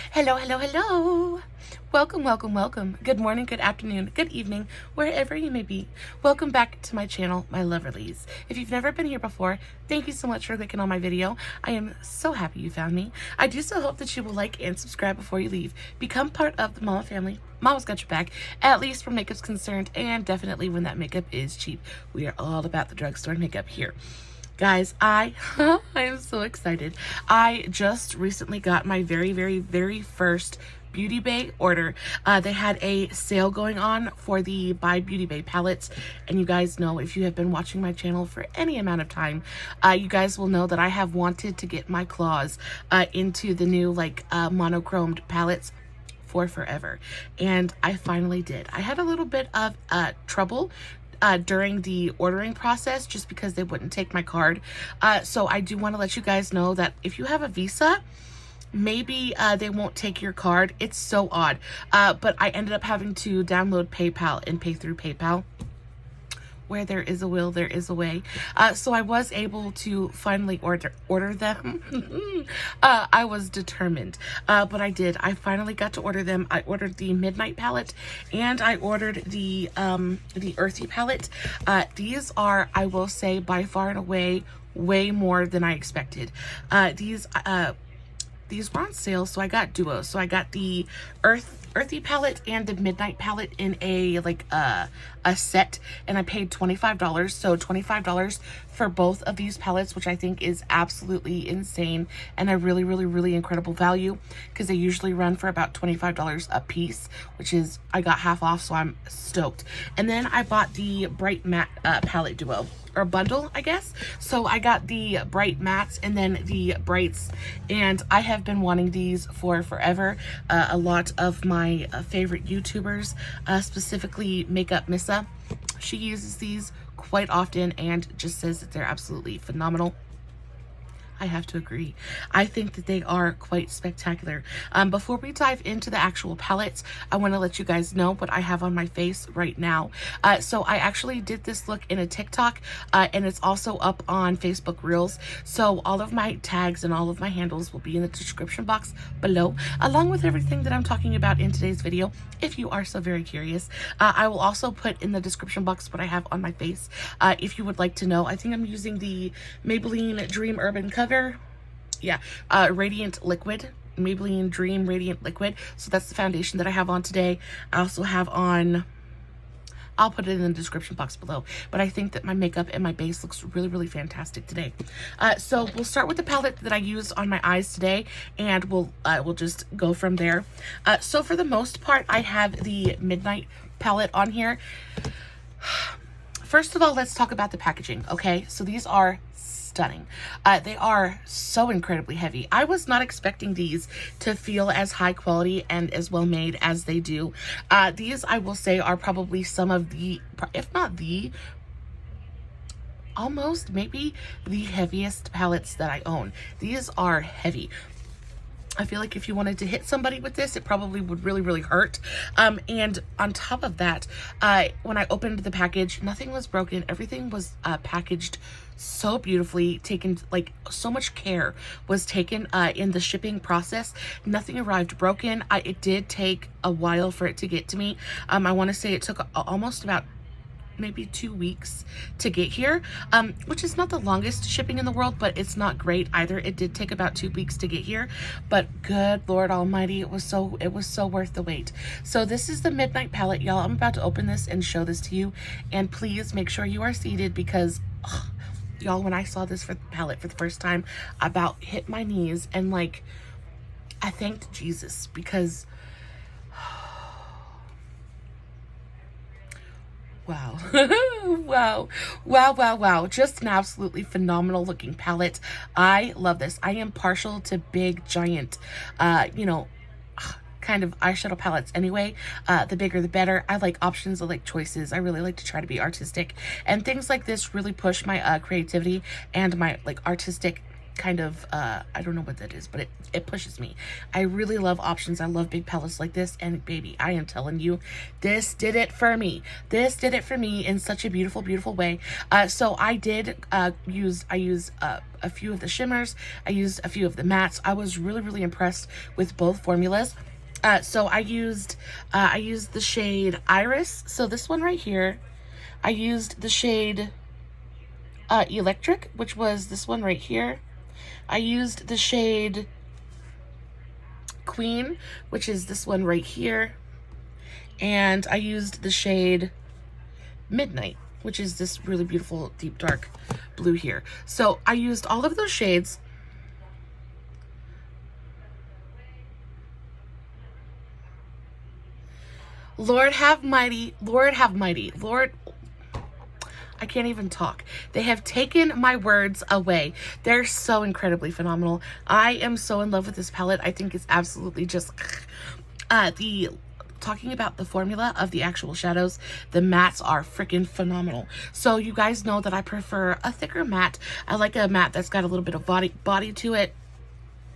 Hello, hello, hello. Welcome, welcome, welcome. Good morning, good afternoon, good evening, wherever you may be. Welcome back to my channel, my Loverlies. If you've never been here before, thank you so much for clicking on my video. I am so happy you found me. I do so hope that you will like and subscribe before you leave. Become part of the Mama family. Mama's got your back, at least where makeup's concerned, and definitely when that makeup is cheap. We are all about the drugstore makeup here. Guys, I am so excited. I just recently got my very first Beauty Bay order. They had a sale going on for the Buy Beauty Bay palettes, and you guys know, if you have been watching my channel for any amount of time, you guys will know that I have wanted to get my claws into the new monochromed palettes for forever, and I finally did. I had a little bit of trouble during the ordering process just because they wouldn't take my card. So I do want to let you guys know that if you have a Visa, maybe they won't take your card. It's so odd. But I ended up having to download PayPal and pay through PayPal. Where there is a will, there is a way. So I was able to finally order them. I was determined, but I did. I finally got to order them. I ordered the Midnight palette, and I ordered the Earthy palette. These are, I will say, by far and away, way more than I expected. These were on sale, so I got duos. So I got the Earthy palette and the Midnight palette in a set, and I paid $25. So $25 for both of these palettes, which I think is absolutely insane and a really incredible value, because they usually run for about $25 a piece, which is, I got half off, so I'm stoked. And then I bought the Bright Matte palette duo, or bundle, I guess. So I got the Bright Mattes and then the Brights, and I have been wanting these for forever. A lot of my favorite YouTubers, specifically Makeup Missa, she uses these quite often and just says that they're absolutely phenomenal. I have to agree. I think that they are quite spectacular. Before we dive into the actual palettes, I want to let you guys know what I have on my face right now. So I actually did this look in a TikTok, and it's also up on Facebook Reels. So all of my tags and all of my handles will be in the description box below, along with everything that I'm talking about in today's video, if you are so very curious. I will also put in the description box what I have on my face, if you would like to know. I think I'm using the Maybelline Dream Urban Cover. Radiant Liquid, Maybelline Dream Radiant Liquid. So that's the foundation that I have on today. I also have on, I'll put it in the description box below, but I think that my makeup and my base looks really fantastic today. So we'll start with the palette that I used on my eyes today, and we'll just go from there. So for the most part, I have the Midnight palette on here. First of all, let's talk about the packaging, okay? So these are stunning. They are so incredibly heavy. I was not expecting these to feel as high quality and as well made as they do. These, I will say, are probably some of the, if not the, almost maybe the heaviest palettes that I own. These are heavy. I feel like if you wanted to hit somebody with this, it probably would really hurt. And on top of that, when I opened the package, nothing was broken. Everything was packaged so beautifully, taken, like, so much care was taken in the shipping process. Nothing arrived broken. It did take a while for it to get to me. I want to say it took almost about maybe 2 weeks to get here, which is not the longest shipping in the world, but it's not great either. It did take about 2 weeks to get here, but good Lord Almighty, it was so worth the wait. So this is the Midnight palette, y'all. I'm about to open this and show this to you, and please make sure you are seated, because y'all, when I saw this palette for the first time, I about hit my knees, and like, I thanked Jesus, because wow. wow. Just an absolutely phenomenal looking palette. I love this. I am partial to big, giant, kind of eyeshadow palettes anyway. The bigger the better. I like options, I like choices. I really like to try to be artistic, and things like this really push my creativity and my artistic kind of, I don't know what that is, but it pushes me. I really love options. I love big palettes like this, and baby, I am telling you, this did it for me. This did it for me in such a beautiful, beautiful way. So I did I used a few of the shimmers. I used a few of the mattes. I was really, really impressed with both formulas. So I used the shade Iris. So this one right here, I used the shade Electric, which was this one right here. I used the shade Queen, which is this one right here. And I used the shade Midnight, which is this really beautiful deep dark blue here. So I used all of those shades. Lord have mighty, Lord have mighty, Lord, I can't even talk. They have taken my words away. They're so incredibly phenomenal. I am so in love with this palette. I think it's absolutely just talking about the formula of the actual shadows, the mattes are freaking phenomenal. So you guys know that I prefer a thicker matte. I like a matte that's got a little bit of body to it.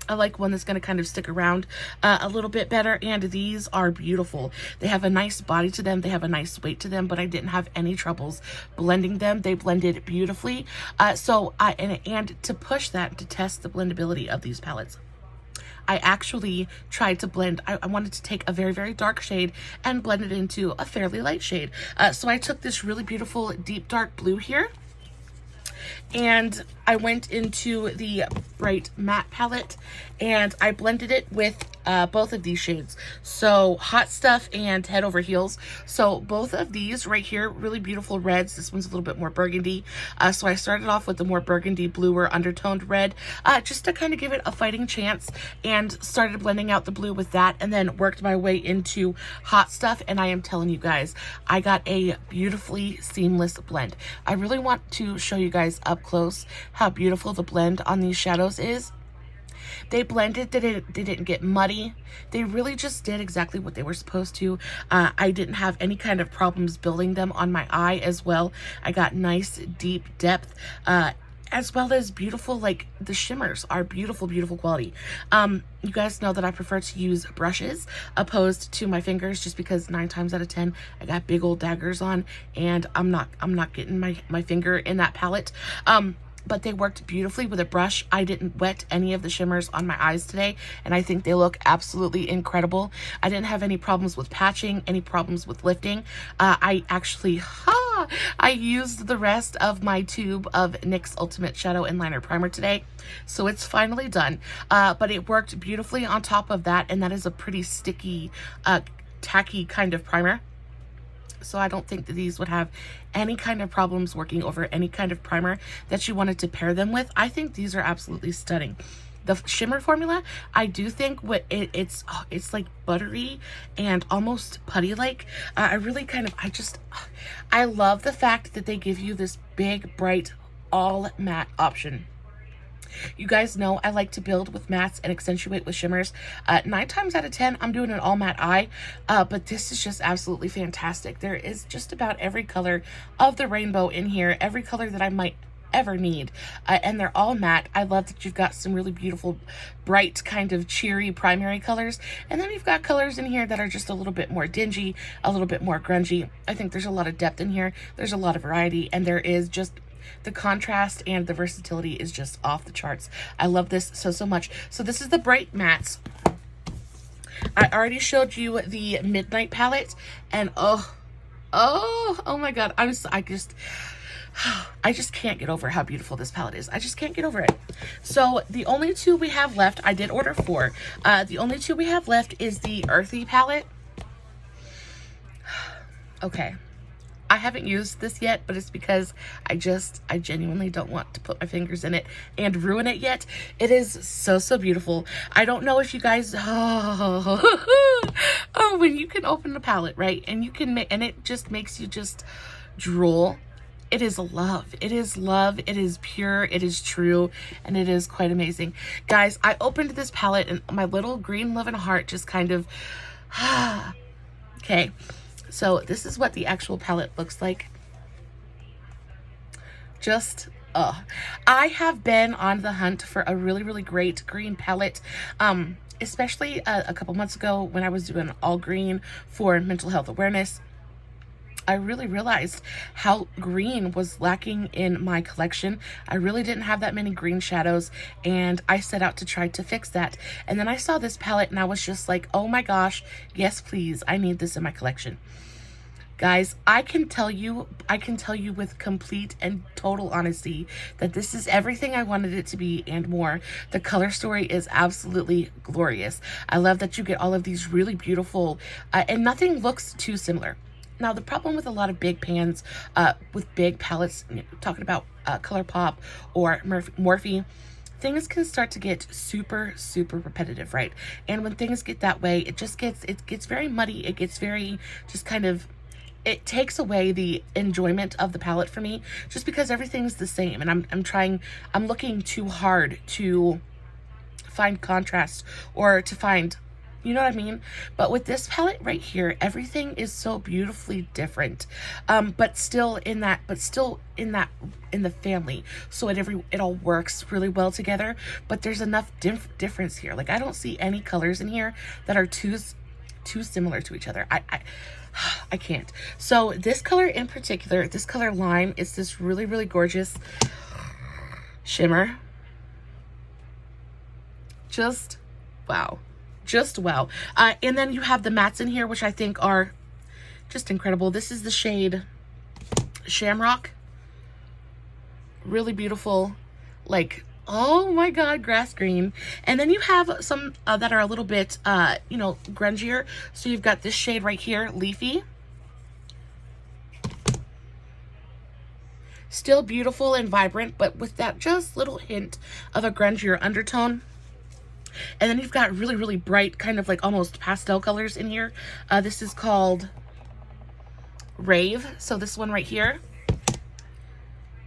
I like one that's going to kind of stick around a little bit better, and these are beautiful. They have a nice body to them. They have a nice weight to them, but I didn't have any troubles blending them. They blended beautifully. And to push that, to test the blendability of these palettes, I actually tried to blend. I wanted to take a very, very dark shade and blend it into a fairly light shade. So I took this really beautiful deep dark blue here, and I went into the bright matte palette and I blended it with both of these shades. So Hot Stuff and Head Over Heels. So both of these right here, really beautiful reds. This one's a little bit more burgundy. So I started off with the more burgundy, bluer, undertoned red, just to kind of give it a fighting chance, and started blending out the blue with that, and then worked my way into Hot Stuff. And I am telling you guys, I got a beautifully seamless blend. I really want to show you guys up close how beautiful the blend on these shadows is. They blended, they didn't get muddy. They really just did exactly what they were supposed to. I didn't have any kind of problems building them on my eye as well. I got nice deep depth, as well as beautiful, like the shimmers are beautiful, beautiful quality. You guys know that I prefer to use brushes opposed to my fingers, just because 9 times out of 10 I got big old daggers on, and I'm not getting my finger in that palette. But they worked beautifully with a brush. I didn't wet any of the shimmers on my eyes today, and I think they look absolutely incredible. I didn't have any problems with patching, any problems with lifting. I actually, I used the rest of my tube of NYX Ultimate Shadow and Liner Primer today, so it's finally done. But it worked beautifully on top of that, and that is a pretty sticky, tacky kind of primer. So I don't think that these would have any kind of problems working over any kind of primer that you wanted to pair them with. I think these are absolutely stunning. The shimmer formula, I do think it's like buttery and almost putty-like. I love the fact that they give you this big, bright, all matte option. You guys know I like to build with mattes and accentuate with shimmers. 9 times out of 10, I'm doing an all matte eye, but this is just absolutely fantastic. There is just about every color of the rainbow in here, every color that I might ever need, and they're all matte. I love that you've got some really beautiful, bright, kind of cheery primary colors, and then you've got colors in here that are just a little bit more dingy, a little bit more grungy. I think there's a lot of depth in here. There's a lot of variety, and there is just the contrast and the versatility is just off the charts. I love this so much. So this is the bright mattes. I already showed you the Midnight palette, and oh my god, I just can't get over how beautiful this palette is. I just can't get over it. So the only 2 we have left, I did order 4. The only 2 we have left is the Earthy palette. Okay. I haven't used this yet, but it's because I genuinely don't want to put my fingers in it and ruin it yet. It is so beautiful. I don't know if you guys, when you can open the palette, right, and you can make, and it just makes you just drool. It is love. It is love. It is pure. It is true. And it is quite amazing. Guys, I opened this palette and my little green loving heart just kind of, okay. So this is what the actual palette looks like. Just I have been on the hunt for a really, really great green palette. Especially a couple months ago when I was doing all green for mental health awareness. I really realized how green was lacking in my collection. I really didn't have that many green shadows, and I set out to try to fix that. And then I saw this palette and I was just like, oh my gosh, yes please, I need this in my collection. Guys, I can tell you with complete and total honesty that this is everything I wanted it to be and more. The color story is absolutely glorious. I love that you get all of these really beautiful, and nothing looks too similar. Now, the problem with a lot of big pans, with big palettes, talking about ColourPop or Morphe, things can start to get super, super repetitive, right? And when things get that way, it gets very muddy. It gets very just kind of, it takes away the enjoyment of the palette for me, just because everything's the same. And I'm looking too hard to find contrast or to find, you know what I mean? But with this palette right here, everything is so beautifully different, but still in the family. So it all works really well together. But there's enough difference here. Like, I don't see any colors in here that are too similar to each other. I can't. So this color in particular, this color Lime, is this really, really gorgeous shimmer. Just wow. Just wow. And then you have the mattes in here, which I think are just incredible. This is the shade Shamrock. Really beautiful. Like, oh my god, grass green. And then you have some that are a little bit, you know, grungier. So you've got this shade right here, Leafy. Still beautiful and vibrant, but with that just little hint of a grungier undertone. And then you've got really, really bright, kind of like almost pastel colors in here. This is called Rave. So this one right here.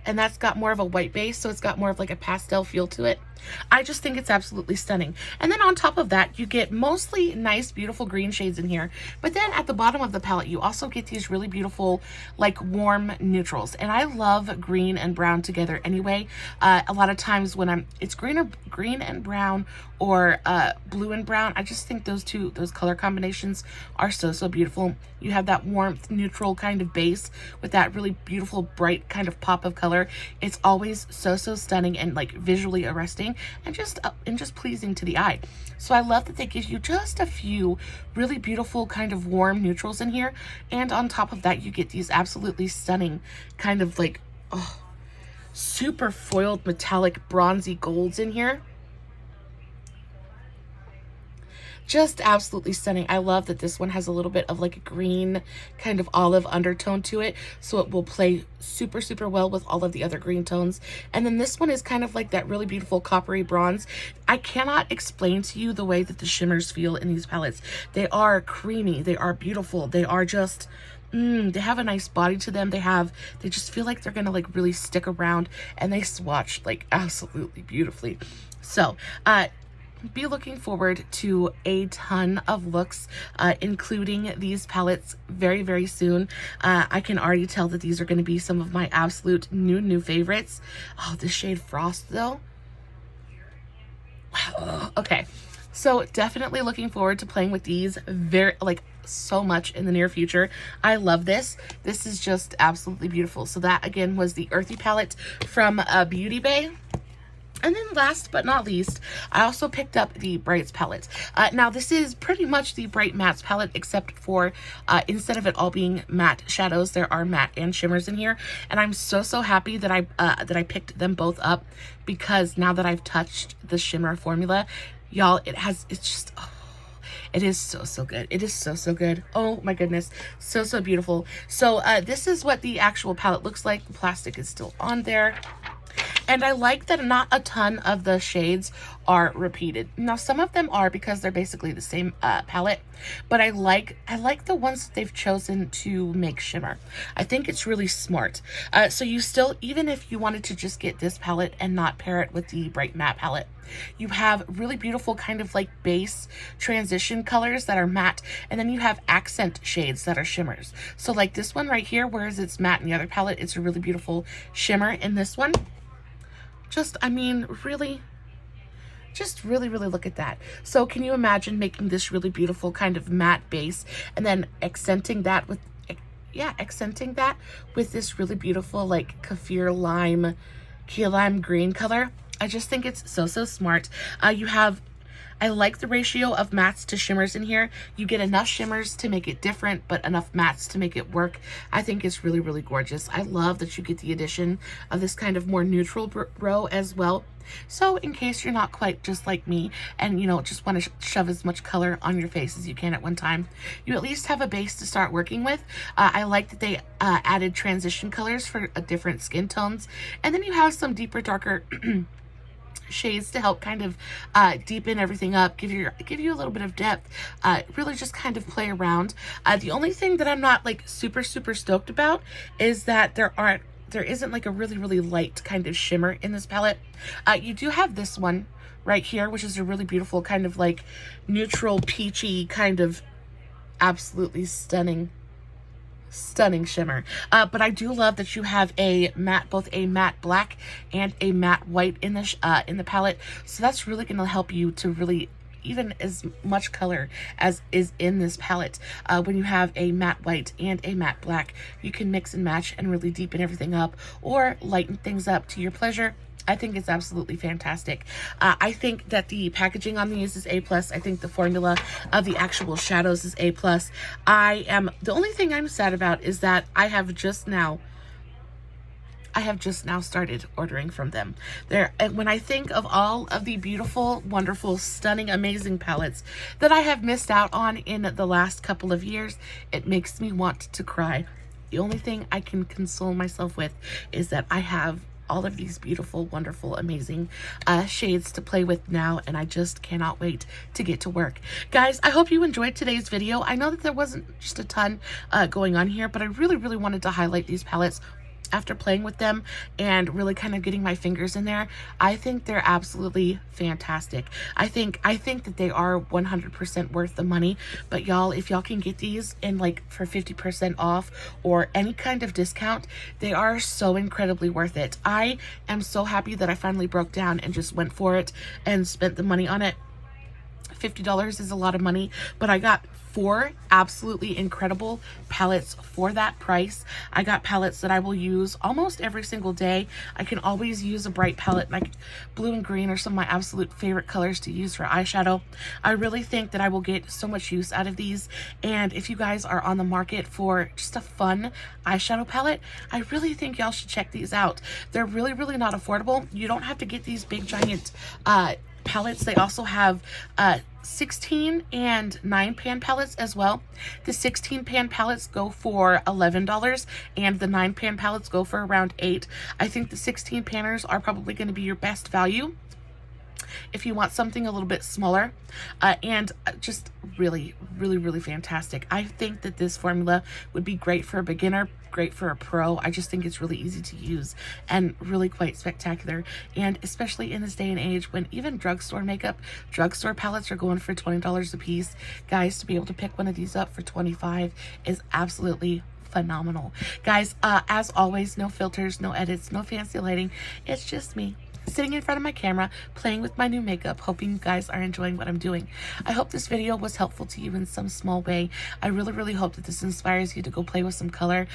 And that's got more of a white base, so it's got more of like a pastel feel to it. I just think it's absolutely stunning. And then on top of that, you get mostly nice, beautiful green shades in here. But then at the bottom of the palette, you also get these really beautiful, like, warm neutrals. And I love green and brown together anyway. A lot of times when it's green and brown, or blue and brown, I just think those color combinations are so, so beautiful. You have that warmth, neutral kind of base with that really beautiful, bright kind of pop of color. It's always so, so stunning and like visually arresting and just pleasing to the eye. So I love that they give you just a few really beautiful kind of warm neutrals in here. And on top of that, you get these absolutely stunning kind of like, oh, super foiled metallic bronzy golds in here. Just absolutely stunning. I love that this one has a little bit of like a green kind of olive undertone to it, so it will play super, super well with all of the other green tones. And then this one is kind of like that really beautiful coppery bronze. I cannot explain to you the way that the shimmers feel in these palettes. They are creamy, they are beautiful, they are just they have a nice body to them. They just feel like they're gonna like really stick around, and they swatch like absolutely beautifully. So be looking forward to a ton of looks, including these palettes very, very soon. I can already tell that these are going to be some of my absolute new favorites. Oh, the shade Frost though. Wow. Okay, so definitely looking forward to playing with these so much in the near future. I love this. This is just absolutely beautiful. So that again was the Earthy palette from Beauty Bay. And then last but not least, I also picked up the Brights palette. Now this is pretty much the Bright Mattes palette, except for instead of it all being matte shadows, there are matte and shimmers in here. And I'm so happy that I picked them both up, because now that I've touched the shimmer formula, y'all, it's just, oh, it is so good. It is so good. Oh my goodness, so beautiful. So this is what the actual palette looks like. The plastic is still on there. And I like that not a ton of the shades are repeated. Now, some of them are because they're basically the same palette, but I like the ones that they've chosen to make shimmer. I think it's really smart. So you still, even if you wanted to just get this palette and not pair it with the Bright Matte palette, you have really beautiful kind of like base transition colors that are matte, and then you have accent shades that are shimmers. So like this one right here, whereas it's matte in the other palette, it's a really beautiful shimmer in this one. Just, I mean, really, just really, really look at that. So can you imagine making this really beautiful kind of matte base and then accenting that with, yeah, accenting that with this really beautiful like kaffir lime, key lime green color? I just think it's so, so smart. I like the ratio of mattes to shimmers in here. You get enough shimmers to make it different, but enough mattes to make it work. I think it's really, really gorgeous. I love that you get the addition of this kind of more neutral row as well. So in case you're not quite just like me and, you know, just want to shove as much color on your face as you can at one time, you at least have a base to start working with. I like that they added transition colors for different skin tones. And then you have some deeper, darker shades to help kind of deepen everything up, give you a little bit of depth, really just kind of play around. The only thing that I'm not like super stoked about is that there isn't like a really, really light kind of shimmer in this palette. You do have this one right here, which is a really beautiful kind of like neutral peachy kind of absolutely stunning shimmer. But I do love that you have a matte, both a matte black and a matte white in the palette. So that's really going to help you to really even as much color as is in this palette. When you have a matte white and a matte black, you can mix and match and really deepen everything up or lighten things up to your pleasure. I think it's absolutely fantastic. I think that the packaging on these is A+. I think the formula of the actual shadows is A+. The only thing I'm sad about is that I have just now started ordering from them. And when I think of all of the beautiful, wonderful, stunning, amazing palettes that I have missed out on in the last couple of years, it makes me want to cry. The only thing I can console myself with is that I have all of these beautiful, wonderful, amazing shades to play with now, and I just cannot wait to get to work. Guys, I hope you enjoyed today's video. I know that there wasn't just a ton going on here, but I really, really wanted to highlight these palettes after playing with them and really kind of getting my fingers in there. I think they're absolutely fantastic. I think that they are 100% worth the money. But y'all, if y'all can get these in like for 50% off or any kind of discount, they are so incredibly worth it. I am so happy that I finally broke down and just went for it and spent the money on it. $50 is a lot of money, but I got 4 absolutely incredible palettes for that price. I got palettes that I will use almost every single day. I can always use a bright palette, like blue and green are some of my absolute favorite colors to use for eyeshadow. I really think that I will get so much use out of these, and if you guys are on the market for just a fun eyeshadow palette, I really think y'all should check these out. They're really, really not affordable. You don't have to get these big giant palettes. They also have 16 and 9 pan palettes as well. The 16 pan palettes go for $11 and the 9 pan palettes go for around $8. I think the 16 panners are probably going to be your best value if you want something a little bit smaller, and just really, really, really fantastic. I think that this formula would be great for a beginner, great for a pro. I just think it's really easy to use and really quite spectacular. And especially in this day and age when even drugstore palettes are going for $20 a piece, guys, to be able to pick one of these up for $25 is absolutely phenomenal. Guys, as always, no filters, no edits, no fancy lighting. It's just me sitting in front of my camera, playing with my new makeup, hoping you guys are enjoying what I'm doing. I hope this video was helpful to you in some small way. I really, really hope that this inspires you to go play with some color.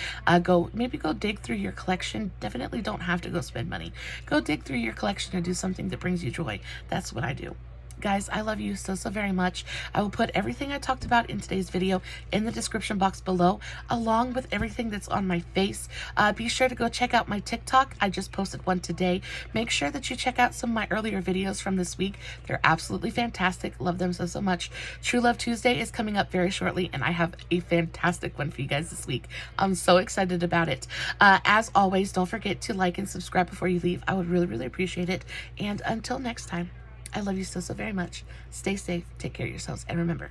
Maybe go dig through your collection. Definitely don't have to go spend money. Go dig through your collection and do something that brings you joy. That's what I do. Guys, I love you so very much. I will put everything I talked about in today's video in the description box below, along with everything that's on my face. Be sure to go check out my TikTok. I just posted one today. Make sure that you check out some of my earlier videos from this week. They're absolutely fantastic. Love them so much. True Love Tuesday is coming up very shortly, and I have a fantastic one for you guys this week. I'm so excited about it. As always, don't forget to like and subscribe before you leave. I would really, really appreciate it. And until next time, I love you so very much. Stay safe, take care of yourselves, and remember,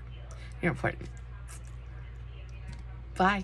you're important. Bye.